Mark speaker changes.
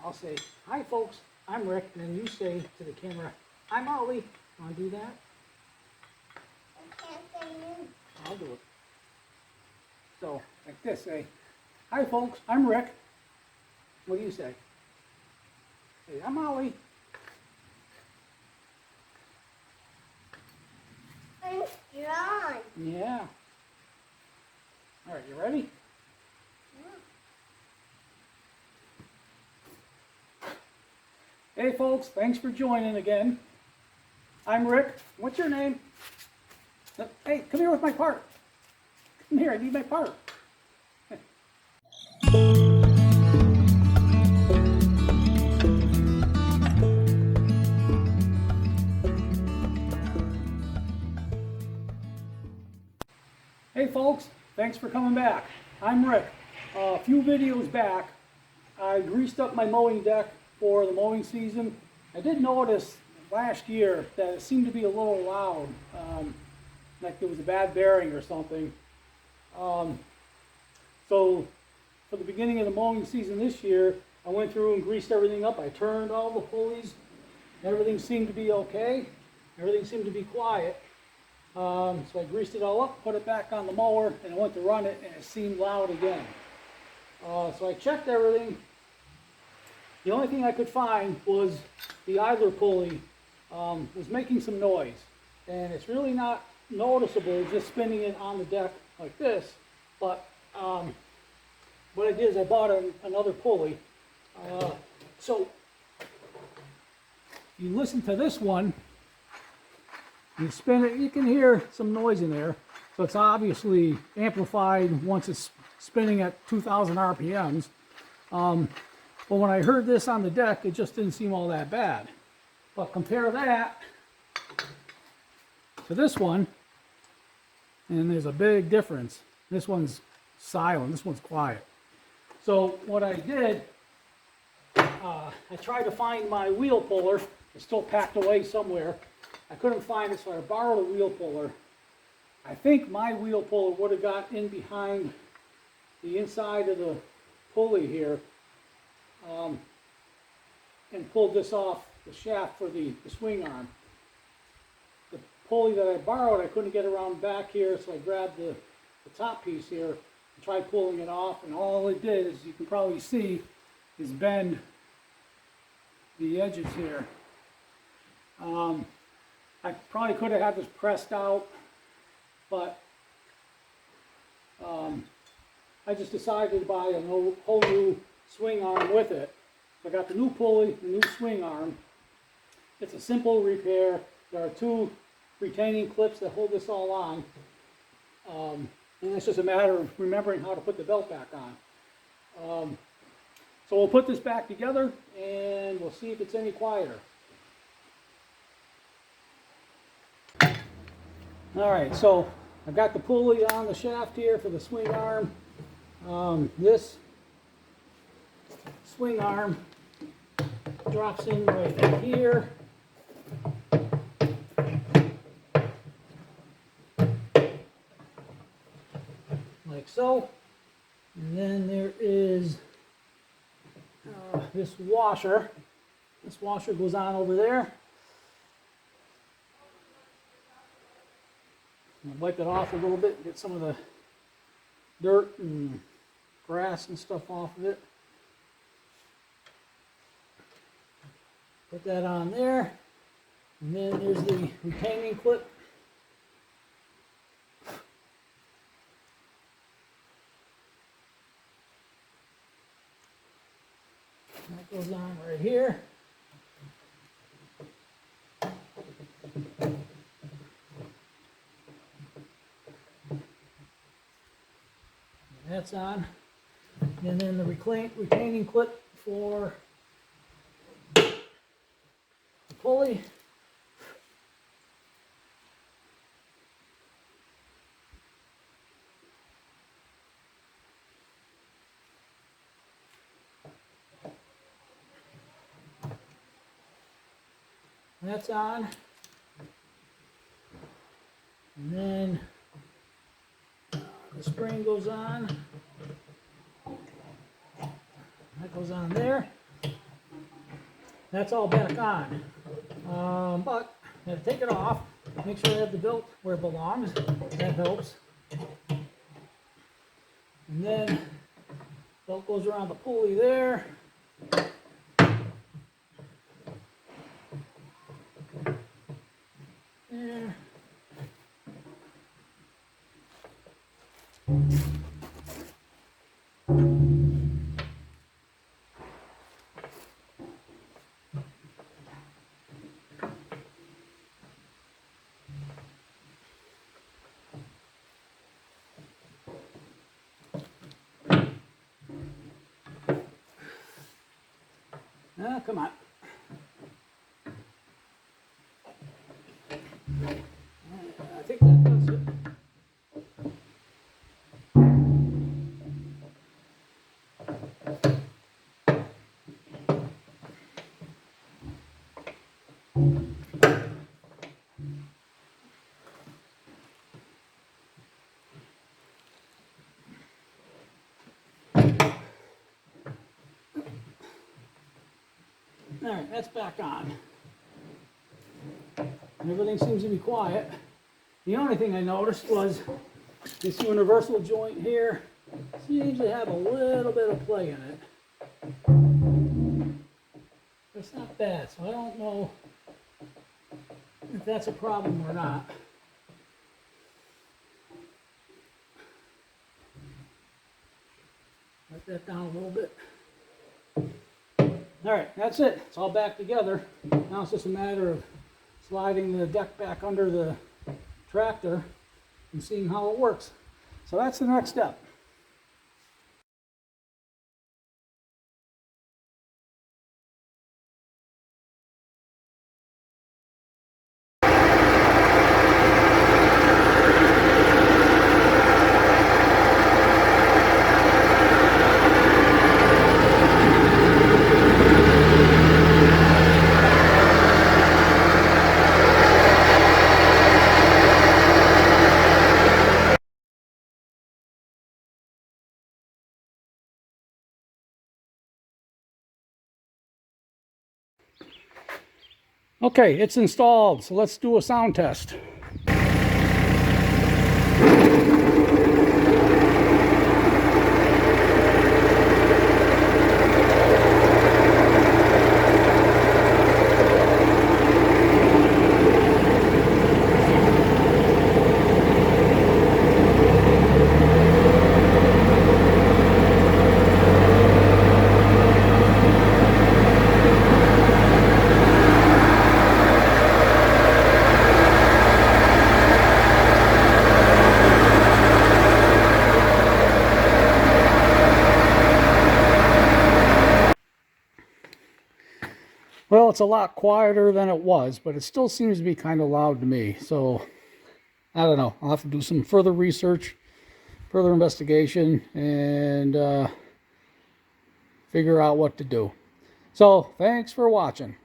Speaker 1: I'll say, hi folks, I'm Rick, and then you say to the camera, I'm Ollie. Want to do that?
Speaker 2: I can't say you.
Speaker 1: I'll do it. So, like this, say, hi folks, I'm Rick. What do you say? Say, I'm Ollie.
Speaker 2: I'm strong.
Speaker 1: Yeah. All right, you ready? Hey folks, thanks for joining again. I'm Rick. What's your name? Hey, come here with my part. Come here, I need my part. Hey folks, thanks for coming back. I'm Rick. A few videos back, I greased up my mowing deck for the mowing season. I did notice last year that it seemed to be a little loud, like there was a bad bearing or something. So for the beginning of the mowing season this year, I went through and greased everything up. I turned all the pulleys. Everything seemed to be okay. Everything seemed to be quiet. So I greased it all up, put it back on the mower, and I went to run it, and it seemed loud again. So I checked everything. The only thing I could find was the idler pulley was making some noise. And it's really not noticeable just spinning it on the deck like this. But what I did is I bought another pulley. So you listen to this one, you spin it, you can hear some noise in there. So it's obviously amplified once it's spinning at 2,000 RPMs. But when I heard this on the deck, it just didn't seem all that bad. But compare that to this one, and there's a big difference. This one's silent, this one's quiet. So what I did, I tried to find my wheel puller. It's still packed away somewhere. I couldn't find it, so I borrowed a wheel puller. I think my wheel puller would have got in behind the inside of the pulley here and pulled this off the shaft for the swing arm. The pulley that I borrowed, I couldn't get around back here, so I grabbed the top piece here and tried pulling it off, and all it did, as you can probably see, is bend the edges here. I probably could have had this pressed out, but I just decided to buy a whole new swing arm with it. So I got the new pulley, the new swing arm. It's a simple repair. There are two retaining clips that hold this all on. And it's just a matter of remembering how to put the belt back on. So we'll put this back together and we'll see if it's any quieter. Alright, so I've got the pulley on the shaft here for the swing arm. This swing arm drops in right in here. Like so. And then there is this washer. This washer goes on over there. I'll wipe it off a little bit, get some of the dirt and grass and stuff off of it. Put that on there. And then there's the retaining clip. That goes on right here. That's on. And then the retaining clip for the pulley. That's on. And then the spring goes on. That goes on there. that's all back on. But I have to take it off, make sure I have the belt where it belongs. That helps. And then belt goes around the pulley there. There. Ah, come on. I think that does it. All right, that's back on. And everything seems to be quiet. The only thing I noticed was this universal joint here seems to have a little bit of play in it. It's not bad, so I don't know if that's a problem or not. Let that down a little bit. All right, that's it. It's all back together. Now it's just a matter of sliding the deck back under the tractor and seeing how it works. So that's the next step. Okay, it's installed, so let's do a sound test. Well, it's a lot quieter than it was, but it still seems to be kind of loud to me. So, I don't know. I'll have to do some further research, further investigation, and figure out what to do. So, thanks for watching.